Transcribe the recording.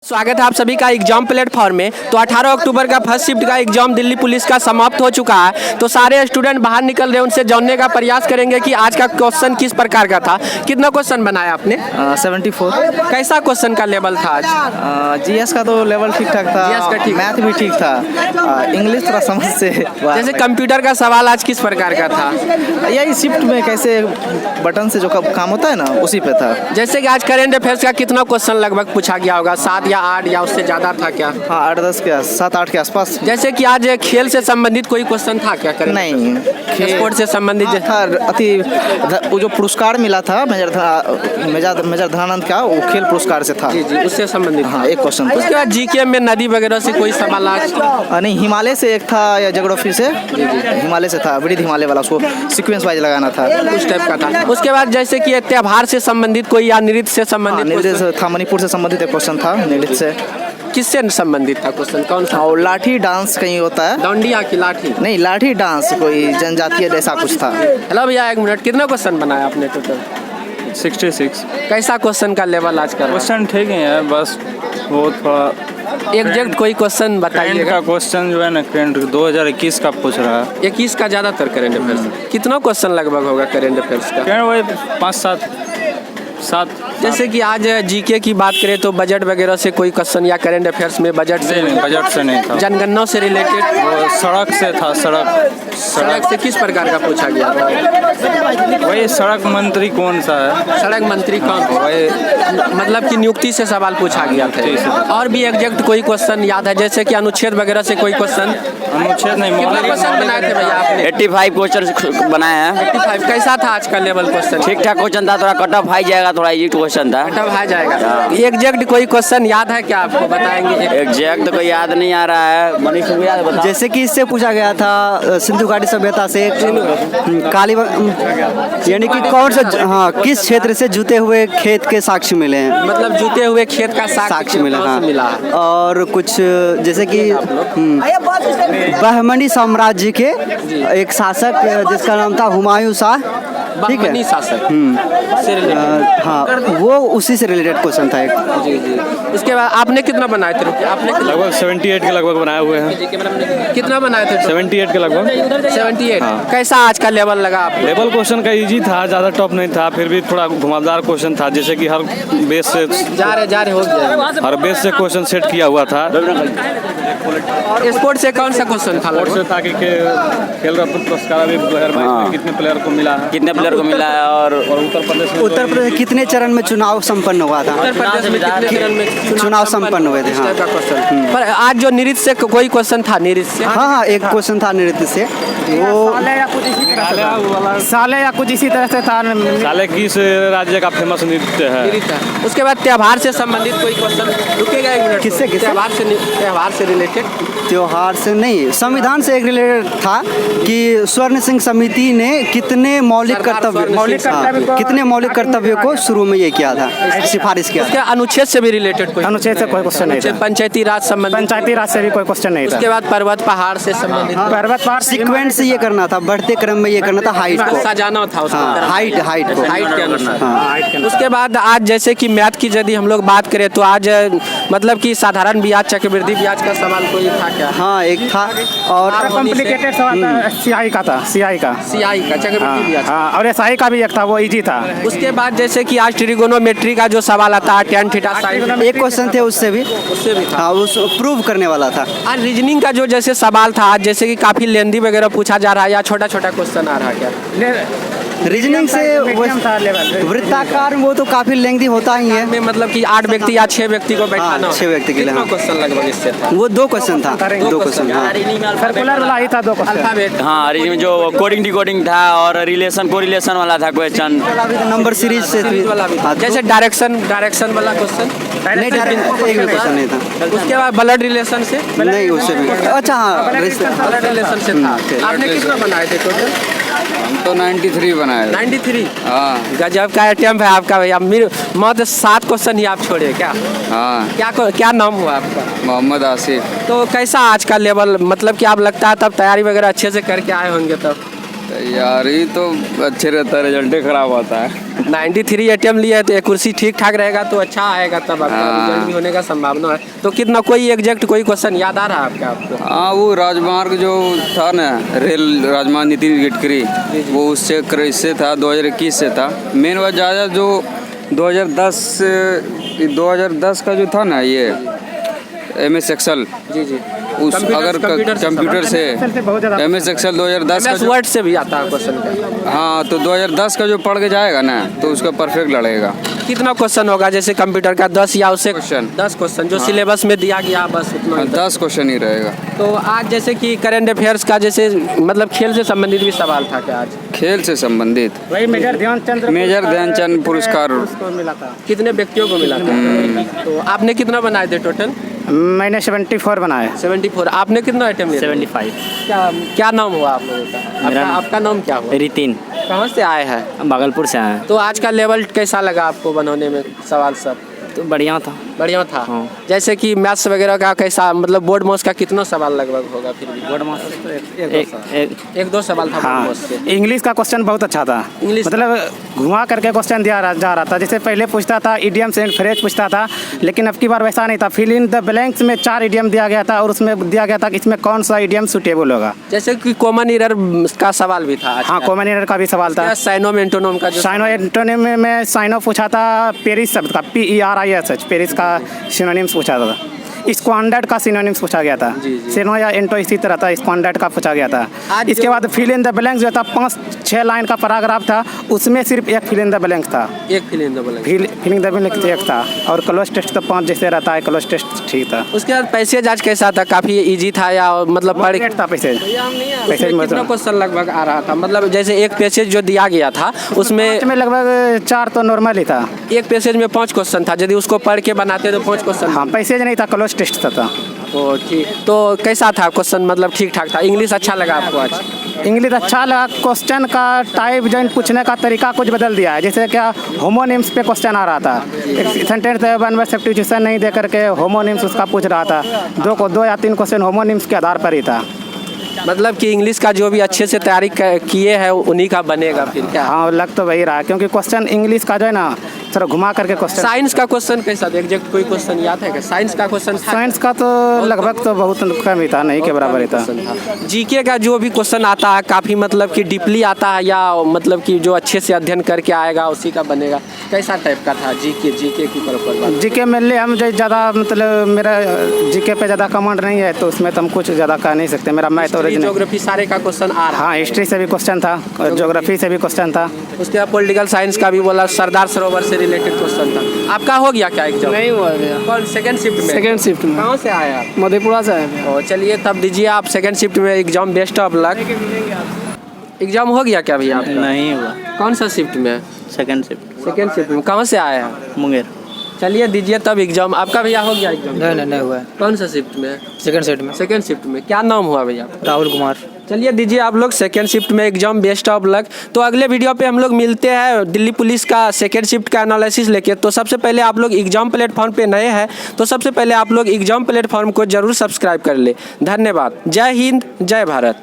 स्वागत है आप सभी का एग्जाम प्लेटफॉर्म में। तो 18 अक्टूबर का फर्स्ट शिफ्ट का एग्जाम दिल्ली पुलिस का समाप्त हो चुका है। तो सारे स्टूडेंट बाहर निकल रहे हैं, उनसे जानने का प्रयास करेंगे कि आज का क्वेश्चन किस प्रकार का था। कितना क्वेश्चन बनाया आपने? 74। कैसा क्वेश्चन का लेवल था आज? जीएस का तो लेवल ठीक ठाक था। जीएस का ठीक, मैथ भी ठीक था। इंग्लिश थोड़ा समझ से जैसे कंप्यूटर का सवाल आज किस प्रकार का था? यही शिफ्ट में कैसे बटन से जो काम होता है ना, उसी पे था। जैसे कि आज करेंट अफेयर्स का कितना क्वेश्चन लगभग पूछा गया होगा? 7 या 8 या उससे ज्यादा था क्या? हाँ, 8-10 के 7-8 के आसपास। जैसे कि आज खेल से संबंधित कोई क्वेश्चन था क्या? नहीं, स्पोर्ट से संबंधित था। वो जो पुरस्कार मिला था मेजर ध्यानंद का, वो खेल पुरस्कार से था। जी जी, उससे संबंधित। हाँ, एक क्वेश्चन। उसके बाद जीके में नदी वगैरह से कोई सवाल आज? नहीं, हिमालय से एक था या ज्योग्राफी से। हिमालय से था, वृद्ध हिमालय वाला, उसको सीक्वेंस वाइज लगाना था, उस टाइप का था। उसके बाद जैसे कि त्योहार से संबंधित कोई या नृत्य से संबंधित? नृत्य था, मणिपुर से संबंधित एक क्वेश्चन था। नृत्य से किससे संबंधित था क्वेश्चन? कौन सा? और लाठी डांस कहीं होता है। डांडिया की लाठी? नहीं, लाठी डांस कोई जनजातीय जैसा कुछ था। हेलो भैया, 1 मिनट। कितना क्वेश्चन बनाया आपने टोटल? 66। कैसा क्वेश्चन का लेवल आज का? क्वेश्चन ठीक ही है, बस वो थोड़ा एग्जैक्ट कोई क्वेश्चन करंट बताइएगा। का क्वेश्चन जो है ना, करंट 2021 का पूछ रहा है। 21 का ज्यादातर करेंट अफेयर्स। कितना क्वेश्चन लगभग होगा करेंट अफेयर्स का? करंट वही 5-7। जैसे कि आज जीके की बात करें तो बजट वगैरह से कोई क्वेश्चन या करेंट अफेयर्स में बजट से? नहीं, बजट से नहीं था। जनगणना से रिलेटेड? वो सड़क से था। सड़क से किस प्रकार का पूछा गया? वही सड़क मंत्री कौन सा है? सड़क मंत्री कौन? वही मतलब कि नियुक्ति से सवाल पूछा गया था। और भी एग्जैक्ट कोई क्वेश्चन याद है? जैसे कि अनुच्छेद वगैरह से कोई क्वेश्चन? अनुच्छेद नहीं, कितने क्वेश्चन बनाए थे भैया आपने? 85 क्वेश्चन बनाए हैं। 85। कैसा था आज का लेवल क्वेश्चन? ठीक ठाक क्वेश्चन था, थोड़ा कट ऑफ हाई जाएगा, थोड़ा इजी क्वेश्चन था। तब आ जाएगा। एग्जैक्ट कोई क्वेश्चन याद है क्या आपको? बताएंगे। एग्जैक्ट तो कोई याद नहीं आ रहा है। मनीष को याद बता। जैसे कि इससे पूछा गया था सिंधु घाटी सभ्यता से, काली यानी कि कौन सा, हाँ, किस क्षेत्र से जुते हुए खेत के साक्ष्य मिले हैं? मतलब जुते हुए खेत का साक्ष्य मिला। हाँ। मिला। और कुछ जैसे कि बहमनी साम्राज्य के एक शासक जिसका नाम था हुमायूं शाह, ठीक बहमनी है, शासक से related। हाँ, वो उसी से रिलेटेड क्वेश्चन था एक। जी जी। उसके बाद आपने कितना बनाए थे? रुकिए, आपने लगभग 78 के लगभग बनाए हुए हैं। कितना बनाए थे? 78 के लगभग। 78। कैसा आज का लेवल लगा आपको? लेवल क्वेश्चन का इजी था, ज़्यादा टफ नहीं था, फिर भी थोड़ा घुमावदार क्वेश्चन था। जैसे कि हर बेस से जा रहे हो गया। हर बेस से क्वेश्चन सेट किया हुआ था। स्पोर्ट से कौन सा क्वेश्चन था? और से था कि खेल रत्न पुरस्कार अभी 2022 में कितने प्लेयर को मिला है, कितने प्लेयर को मिला है। और उत्तर प्रदेश कितने चरण में चुनाव संपन्न हुआ था? उत्तर प्रदेश में कितने चरण में चुनाव संपन्न हुए थे? इस हाँ। टाइप का क्वेश्चन। पर आज जो नृत्य से कोई क्वेश्चन था? नृत्य से? हाँ हाँ, एक क्वेश्चन था नृत्य से, वो साले या कुछ इसी तरह से था। साले किस राज्य का फेमस नृत्य है? नृत्य है। उसके बाद त्योहार से संबंधित कोई क्वेश्चन? रुकेगा 1 मिनट। किससे? त्योहार से रिलेटेड? त्योहार से नहीं, संविधान से एक रिलेटेड था कि स्वर्ण सिंह समिति ने कितने मौलिक कर्तव्य को शुरू में ये किया था, सिफारिश किया उसके था। अनुच्छेद से भी रिलेटेड कोई? अनुच्छेद से कोई क्वेश्चन नहीं था। पंचायती राज संबंधित? पंचायती राज से भी कोई क्वेश्चन नहीं था। उसके बाद पर्वत पहाड़ से संबंधित? पर्वत पहाड़ सीक्वेंस से ये करना था, बढ़ते क्रम में ये करना था, हाइट को। सजाना था उसको। हाँ, हाइट को। हाइट के अनुसार। हाँ। उसके बाद आज जैसे कि मैथ की यदि हम लोग बात करें तो आज मतलब कि साधारण ब्याज, चक्रवृद्धि ब्याज का सवाल कोई था क्या? हाँ, एक था। और कॉम्प्लिकेटेड सवाल था, सीआई का था। सीआई का चक्रवृद्धि ब्याज। हाँ, और एसआई का भी एक था, वो इजी था। उसके बाद जैसे कि आज ट्रिगोनोमेट्री का जो सवाल आता है, tan थीटा sin, एक क्वेश्चन थे उससे भी था। हाँ, उस प्रूव करने वाला था। आज रीजनिंग का जो जैसे सवाल था आज, जैसे कि काफी लेंदी वगैरह पूछा जा रहा है या छोटा छोटा क्वेश्चन आ रहा है क्या? रीजनिंग से था लेवल। वृत्ताकार वो तो काफी लेंथी होता ही है। में मतलब कि 8 व्यक्ति या 6 व्यक्ति को बैठाना। हाँ, 6 व्यक्ति के लिए। कितना क्वेश्चन लगभग इससे था? वो 2 क्वेश्चन था। 2 क्वेश्चन। हाँ। सर्कुलर वाला ही था, 2 क्वेश्चन। अल्फाबेट? हाँ, रीजनिंग में जो कोडिंग डिकोडिंग था और रिलेशन कोरिलेशन वाला था क्वेश्चन। नंबर सीरीज से सीरीज वाला भी। हाँ, जैसे डायरेक्शन वाला क्वेश्चन? नहीं, डायरेक्ट एक भी क्वेश्चन नहीं था। उसके बाद ब्लड रिलेशन से? नहीं, उससे भी। अच्छा, हाँ, ब्लड रिलेशन से था। आपने कितना बनाए थे टोटल? हम तो 93 बनाए। 93? हाँ गजब का अटेम्प्ट है आपका भैया। मत 7 क्वेश्चन ही आप छोड़े क्या? हाँ। क्या नाम हुआ आपका? मोहम्मद आसिफ। तो कैसा आज का लेवल, मतलब कि आप लगता है तब तैयारी वगैरह अच्छे से करके आए होंगे तब? तैयारी तो अच्छे रहता है, रिजल्ट खराब होता है। 93 अटेम्प्ट लिए है तो एक्यूरेसी ठीक ठाक रहेगा तो अच्छा आएगा, तब आपका रिजल्ट भी होने का संभावना है। तो कितना कोई एग्जैक्ट कोई क्वेश्चन याद आ रहा है आपको? हाँ, वो राजमार्ग जो था ना, रेल राजमार्ग नितिन गडकरी, वो उससे इससे था 2021 से था। मेन बात ज़्यादा जो 2010 का जो था ना, ये MS एक्सेल, जी जी, उस अगर कंप्यूटर से MS एक्सेल 2010 का वर्ड से भी आता है क्वेश्चन। हाँ, तो 2010 का जो पढ़ के जाएगा ना तो उसका परफेक्ट लड़ेगा। कितना क्वेश्चन होगा जैसे कंप्यूटर का? 10 या उससे क्वेश्चन? 10 क्वेश्चन जो सिलेबस में दिया गया बस उतना। 10 क्वेश्चन ही रहेगा। तो आज जैसे कि करंट अफेयर्स का जैसे मतलब खेल से संबंधित भी सवाल था क्या आज? खेल से संबंधित वही मेजर ध्यानचंद पुरस्कार मिला था। कितने व्यक्तियों को मिला था? तो आपने कितना बनाए थे टोटल? मैंने 74 बनाए। 74। आपने कितना आइटम लिया? 75। क्या नाम हुआ आप लोगों का? आपका नाम क्या हुआ? रितिन, कहाँ से आए हैं? भागलपुर से आए हैं। तो आज का लेवल कैसा लगा आपको बनाने में सवाल सब? तो बढ़िया था। बढ़िया था। हाँ। जैसे कि मैथ्स वगैरह का कैसा, मतलब बोर्ड मोस्ट का कितना सवाल लगभग होगा? फिर भी बोर्ड मोस्ट एक दो सवाल था बोर्ड हाँ, मोस्ट से। इंग्लिश का क्वेश्चन बहुत अच्छा था। इंग्लिश मतलब घुमा करके क्वेश्चन दिया जा रहा था। जैसे पहले पूछता था इडियम्स एंड फ्रेज पूछता था, लेकिन अब की बार वैसा नहीं था। फिल इन द ब्लैंक्स में 4 इडियम दिया गया था और उसमें दिया गया था कि इसमें कौन सा इडियम सुटेबल होगा। जैसे कि कॉमन एरर का सवाल भी था। हाँ, कॉमन एरर का भी सवाल था। साइनोम एंटोनोम का जो साइनो एंटोनिम में साइनो पूछा था पेरिस शब्द का, PERIS, पेरिस का सिनोनिम्स पूछा था। स्क्वांडर्ड का सिनोनिम्स पूछा गया था। सिनो या एंटो इसी तरह था, स्क्वांडर्ड का पूछा गया था। इसके बाद फिल इन द ब्लैंक्स जो था 5-6 लाइन का पैराग्राफ था, उसमें सिर्फ एक फिल इन द ब्लैंक्स था। एक fill in the blank. Fill in the blanks एक था और क्लोज टेस्ट तो 5 जैसे रहता है, क्लोज टेस्ट ठीक था। उसके बाद पैसेज आज कैसा था? काफी इजी था या मतलब पढ़ था पैसेज कितना क्वेश्चन लगभग आ रहा था? मतलब जैसे एक पैसेज जो दिया गया था उसमें लगभग 4 तो नॉर्मल ही था। एक पैसेज में 5 क्वेश्चन था, यदि उसको पढ़ के बनाते तो 5 क्वेश्चन। हाँ, पैसेज नहीं था, क्लोज टेस्ट था। ओ ठीक। तो कैसा था क्वेश्चन? मतलब ठीक ठाक था? इंग्लिश अच्छा लगा आपको आज? इंग्लिश अच्छा लगा। क्वेश्चन का टाइप जो पूछने का तरीका कुछ बदल दिया है। जैसे क्या होमोनिम्स पे क्वेश्चन आ रहा था, एक सेंटेंस वन वर्ड सब्स्टिट्यूशन नहीं दे करके होमोनिम्स उसका पूछ रहा था। 2 या 3 क्वेश्चन होमोनिम्स के आधार पर ही था। मतलब कि इंग्लिश का जो भी अच्छे से तैयारी किए हैं उन्हीं का बनेगा फिर क्या? हाँ, लग तो वही रहा, क्योंकि क्वेश्चन इंग्लिश का जो है ना थोड़ा घुमा करके क्वेश्चन। साइंस का क्वेश्चन कैसा था? एग्जैक्ट कोई क्वेश्चन याद है क्या? साइंस का क्वेश्चन? साइंस का तो लगभग तो बहुत कम ही था, नहीं के बराबर ही था। जीके का जो भी क्वेश्चन आता है काफ़ी मतलब कि डीपली आता है या मतलब कि जो अच्छे से अध्ययन करके आएगा उसी का बनेगा? कैसा टाइप का था जीके की तरफ? जीके में ले हम जो ज़्यादा मतलब मेरा जीके पे ज़्यादा कमांड नहीं है, तो उसमें तो हम कुछ ज़्यादा कह नहीं सकते। मेरा मैथ और ज्योग्राफी सारे का क्वेश्चन आ रहा है। हाँ, हिस्ट्री से भी क्वेश्चन था, ज्योग्राफी से भी क्वेश्चन था। उसके बाद पॉलिटिकल साइंस का भी बोला, सरदार सरोवर से रिलेटेड क्वेश्चन था। आपका हो गया क्या एग्जाम? नहीं हुआ भैया। कौन? सेकंड शिफ्ट में? सेकंड शिफ्ट में। कहाँ से आए आप? मधेपुरा से आए हैं। ओ चलिए तब दीजिए आप सेकंड शिफ्ट में exam. Best of luck. Exam हो गया क्या भैया आपका? नहीं हुआ। कौन सा शिफ्ट में? Second shift. सेकंड शिफ्ट में। कहाँ से आए हैं? मुंगेर। चलिए दीजिए तब एग्जाम। आपका भैया हो गया एग्जाम? नहीं हुआ है। कौन सा शिफ्ट में? सेकंड शिफ्ट में। सेकंड शिफ्ट में। क्या नाम हुआ भैया? राहुल कुमार। चलिए दीजिए आप लोग सेकेंड शिफ्ट में एग्जाम। Best of luck. तो अगले वीडियो पे हम लोग मिलते हैं दिल्ली पुलिस का सेकेंड शिफ्ट का एनालिसिस लेके। तो सबसे पहले आप लोग एग्जाम प्लेटफॉर्म पे नए हैं तो सबसे पहले आप लोग एग्जाम प्लेटफॉर्म को जरूर सब्सक्राइब कर ले। धन्यवाद। जय हिंद, जय भारत।